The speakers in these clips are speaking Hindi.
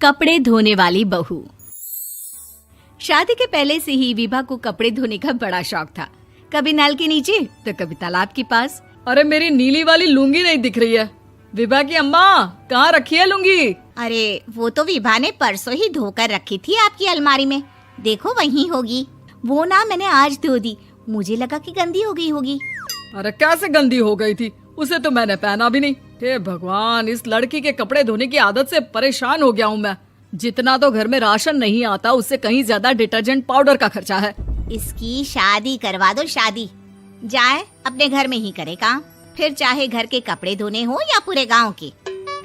कपड़े धोने वाली बहू। शादी के पहले से ही विभा को कपड़े धोने का बड़ा शौक था। कभी नल के नीचे तो कभी तालाब के पास। अरे मेरी नीली वाली लुंगी नहीं दिख रही है। विभा की अम्मा, कहाँ रखी है लुंगी? अरे वो तो विभा ने परसों ही धोकर रखी थी आपकी अलमारी में, देखो वहीं होगी। वो ना मैंने आज धो दी, मुझे लगा कि गंदी हो गई होगी। अरे कैसे गंदी हो गई थी? उसे तो मैंने पहना भी नहीं। हे भगवान, इस लड़की के कपड़े धोने की आदत से परेशान हो गया हूँ मैं। जितना तो घर में राशन नहीं आता, उससे कहीं ज्यादा डिटर्जेंट पाउडर का खर्चा है। इसकी शादी करवा दो, शादी जाए अपने घर में ही करे काम, फिर चाहे घर के कपड़े धोने हो या पूरे गांव के।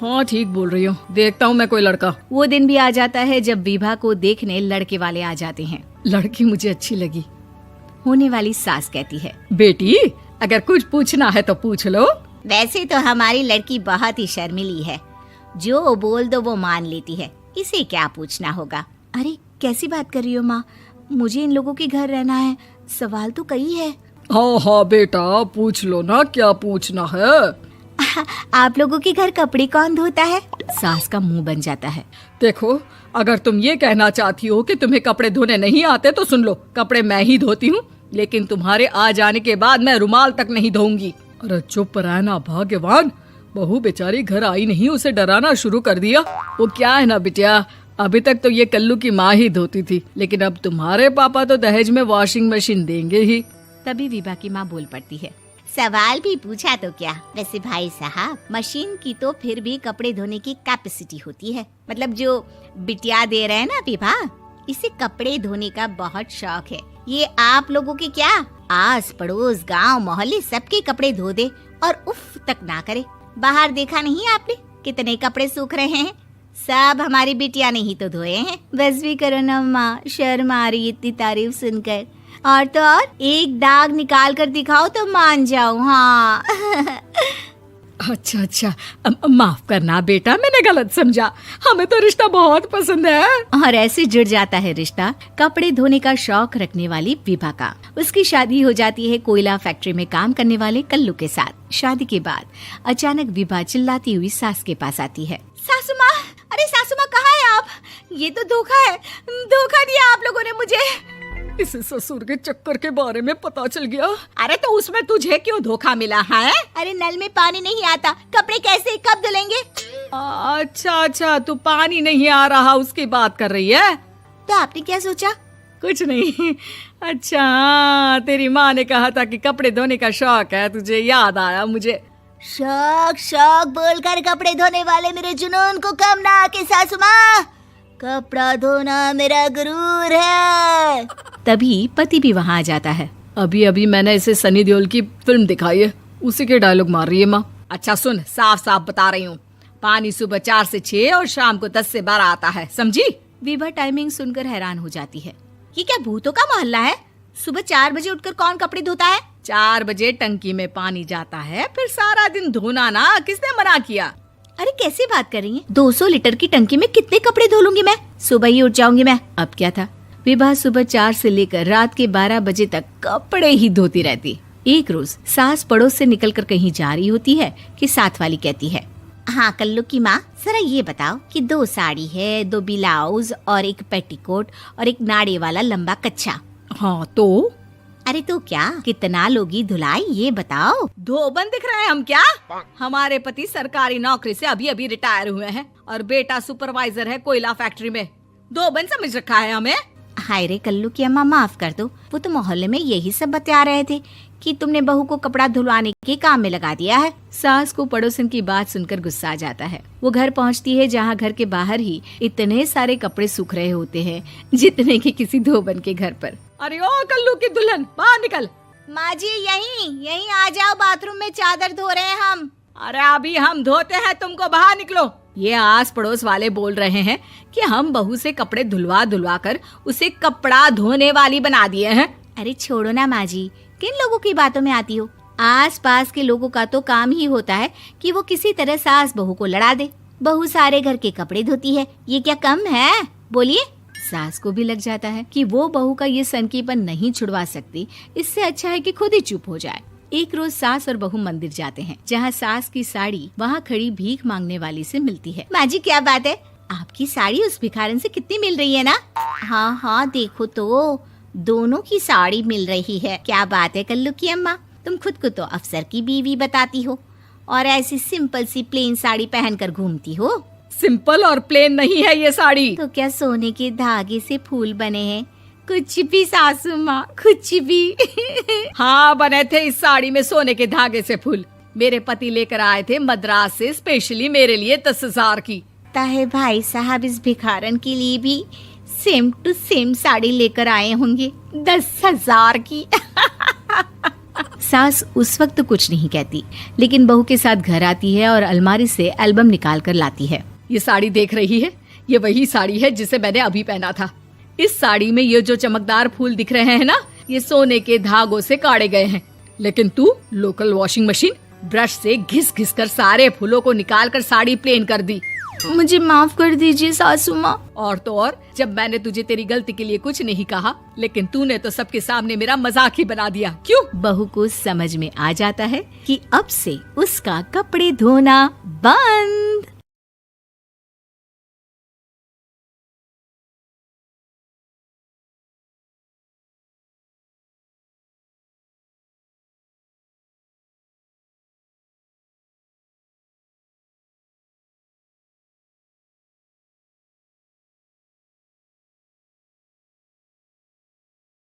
हाँ ठीक बोल रही हो, देखता हूँ मैं कोई लड़का। वो दिन भी आ जाता है जब विभा को देखने लड़के वाले आ जाते हैं। लड़की मुझे अच्छी लगी। होने वाली सास कहती है, बेटी अगर कुछ पूछना है तो पूछ लो। वैसे तो हमारी लड़की बहुत ही शर्मीली है, जो बोल दो वो मान लेती है, इसे क्या पूछना होगा। अरे कैसी बात कर रही हो माँ, मुझे इन लोगों के घर रहना है, सवाल तो कई है। हाँ हाँ बेटा, पूछ लो ना, क्या पूछना है। आप लोगों के घर कपड़े कौन धोता है? सास का मुंह बन जाता है। देखो, अगर तुम ये कहना चाहती हो कि तुम्हें कपड़े धोने नहीं आते तो सुन लो, कपड़े मैं ही धोती हूँ, लेकिन तुम्हारे आ जाने के बाद मैं रुमाल तक नहीं धोऊंगी। अरे चुप रहना भाग्यवान, बहू बेचारी घर आई नहीं, उसे डराना शुरू कर दिया। वो क्या है ना बिटिया, अभी तक तो ये कल्लू की माँ ही धोती थी, लेकिन अब तुम्हारे पापा तो दहेज में वॉशिंग मशीन देंगे ही। तभी विभा की माँ बोल पड़ती है, सवाल भी पूछा तो क्या। वैसे भाई साहब, मशीन की तो फिर भी कपड़े धोने की कैपेसिटी होती है। मतलब जो बिटिया दे रहे हैं ना विभा, इसे कपड़े धोने का बहुत शौक है। ये आप लोगों के क्या, आस पड़ोस गांव मोहल्ले सबके कपड़े धो दे और उफ तक ना करे। बाहर देखा नहीं आपने कितने कपड़े सूख रहे हैं? सब हमारी बिटिया ने ही तो धोए हैं। बस भी करो ना माँ, शर्म आ रही इतनी तारीफ सुनकर। और तो और एक दाग निकाल कर दिखाओ तो मान जाऊं। हाँ अच्छा, माफ करना बेटा, मैंने गलत समझा। हमें तो रिश्ता बहुत पसंद है। और ऐसे जुड़ जाता है रिश्ता कपड़े धोने का शौक रखने वाली विभा का। उसकी शादी हो जाती है कोयला फैक्ट्री में काम करने वाले कल्लू के साथ। शादी के बाद अचानक विभा चिल्लाती हुई सास के पास आती है। सासू माँ, अरे सासू माँ कहाँ है आप? ये तो धोखा है, धोखा दिया आप लोगों ने मुझे। इसे ससुर के चक्कर के बारे में पता चल गया। अरे तो उसमें तुझे क्यों धोखा मिला है? अरे नल में पानी नहीं आता, कपड़े कैसे कब धुलेंगे? अच्छा, तू पानी नहीं आ रहा उसकी बात कर रही है। तो आपने क्या सोचा? कुछ नहीं। अच्छा, तेरी माँ ने कहा था कि कपड़े धोने का शौक है तुझे, याद आया मुझे। शौक बोलकर कपड़े धोने वाले मेरे जुनून को कम ना आके सासू माँ, कपड़ा धोना मेरा गुरूर है। तभी पति भी वहाँ आ जाता है। अभी मैंने इसे सनी देओल की फिल्म दिखाई है, उसी के डायलॉग मार रही है माँ। अच्छा सुन, साफ बता रही हूँ, पानी सुबह 4 से 6 और शाम को 10 से 12 आता है, समझी? विभा टाइमिंग सुनकर हैरान हो जाती है। ये क्या भूतों का मोहल्ला है? सुबह 4 बजे उठकर कौन कपड़े धोता है? 4 बजे टंकी में पानी जाता है, फिर सारा दिन धोना ना, किसने मना किया? अरे कैसी बात कर रही हैं? 200 लीटर की टंकी में कितने कपड़े धो लूंगी मैं? सुबह ही उठ जाऊंगी मैं। अब क्या था, विभा सुबह 4 से लेकर रात के 12 बजे तक कपड़े ही धोती रहती। एक रोज सास पड़ोस से निकलकर कहीं जा रही होती है कि साथ वाली कहती है, हाँ कल्लू की माँ, जरा ये बताओ कि 2 साड़ी है, 2 ब्लाउज और एक पेटीकोट और एक नाड़े वाला लंबा कच्छा। हाँ तो? अरे तो क्या, कितना लोगी धुलाई ये बताओ। धोबन दिख रहे हैं हम क्या? हमारे पति सरकारी नौकरी से अभी रिटायर हुए हैं और बेटा सुपरवाइजर है कोयला फैक्ट्री में। धोबन समझ रखा है हमें। हाय रे कल्लू की अम्मा, माफ कर दो, वो तो मोहल्ले में यही सब बता रहे थे कि तुमने बहू को कपड़ा धुलवाने के काम में लगा दिया है। सास को पड़ोसन की बात सुनकर गुस्सा आ जाता है। वो घर पहुंचती है जहां घर के बाहर ही इतने सारे कपड़े सूख रहे होते हैं जितने कि किसी धोबन के घर पर। अरे ओ कल्लू की दुल्हन, बाहर निकल। माँ जी यहीं आ जाओ, बाथरूम में चादर धो रहे हैं हम। अरे अभी हम धोते हैं, तुमको बाहर निकलो। ये आस पड़ोस वाले बोल रहे हैं कि हम बहू से कपड़े धुलवा कर उसे कपड़ा धोने वाली बना दिए हैं। अरे छोड़ो ना माँ जी, किन लोगों की बातों में आती हो? आस पास के लोगों का तो काम ही होता है कि वो किसी तरह सास बहू को लड़ा दे। बहू सारे घर के कपड़े धोती है, ये क्या कम है? बोलिए। सास को भी लग जाता है कि वो बहू का ये सनकीपन नहीं छुड़वा सकती, इससे अच्छा है कि खुद ही चुप हो जाए। एक रोज सास और बहू मंदिर जाते हैं, जहाँ सास की साड़ी वहाँ खड़ी भीख मांगने वाली से मिलती है। माँ जी क्या बात है, आपकी साड़ी उस भिखारन से कितनी मिल रही है ना? हाँ हाँ देखो तो, दोनों की साड़ी मिल रही है। क्या बात है कल्लू की अम्मा, तुम खुद को तो अफसर की बीवी बताती हो और ऐसी सिंपल सी प्लेन साड़ी पहनकर घूमती हो। सिंपल और प्लेन नहीं है ये साड़ी। तो क्या सोने के धागे से फूल बने हैं? कुछ भी सासू माँ, कुछ भी। हाँ, बने थे इस साड़ी में सोने के धागे से फूल। मेरे पति लेकर आए थे मद्रास से स्पेशली मेरे लिए 10,000 की। ताहे भाई साहब इस भिखारन के लिए भी सेम टू सेम साड़ी लेकर आए होंगे 10,000 की। सास उस वक्त तो कुछ नहीं कहती, लेकिन बहू के साथ घर आती है और अलमारी से एल्बम निकाल कर लाती है। ये साड़ी देख रही है, ये वही साड़ी है जिसे मैंने अभी पहना था। इस साड़ी में ये जो चमकदार फूल दिख रहे हैं ना, ये सोने के धागों से काढ़े गए हैं। लेकिन तू लोकल वॉशिंग मशीन ब्रश से घिस घिस कर सारे फूलों को निकाल कर साड़ी प्लेन कर दी। मुझे माफ कर दीजिए सासू माँ। और तो और, जब मैंने तुझे तेरी गलती के लिए कुछ नहीं कहा, लेकिन तूने तो सबके सामने मेरा मजाक ही बना दिया। क्यों? बहू को समझ में आ जाता है कि अब से उसका कपड़े धोना बंद।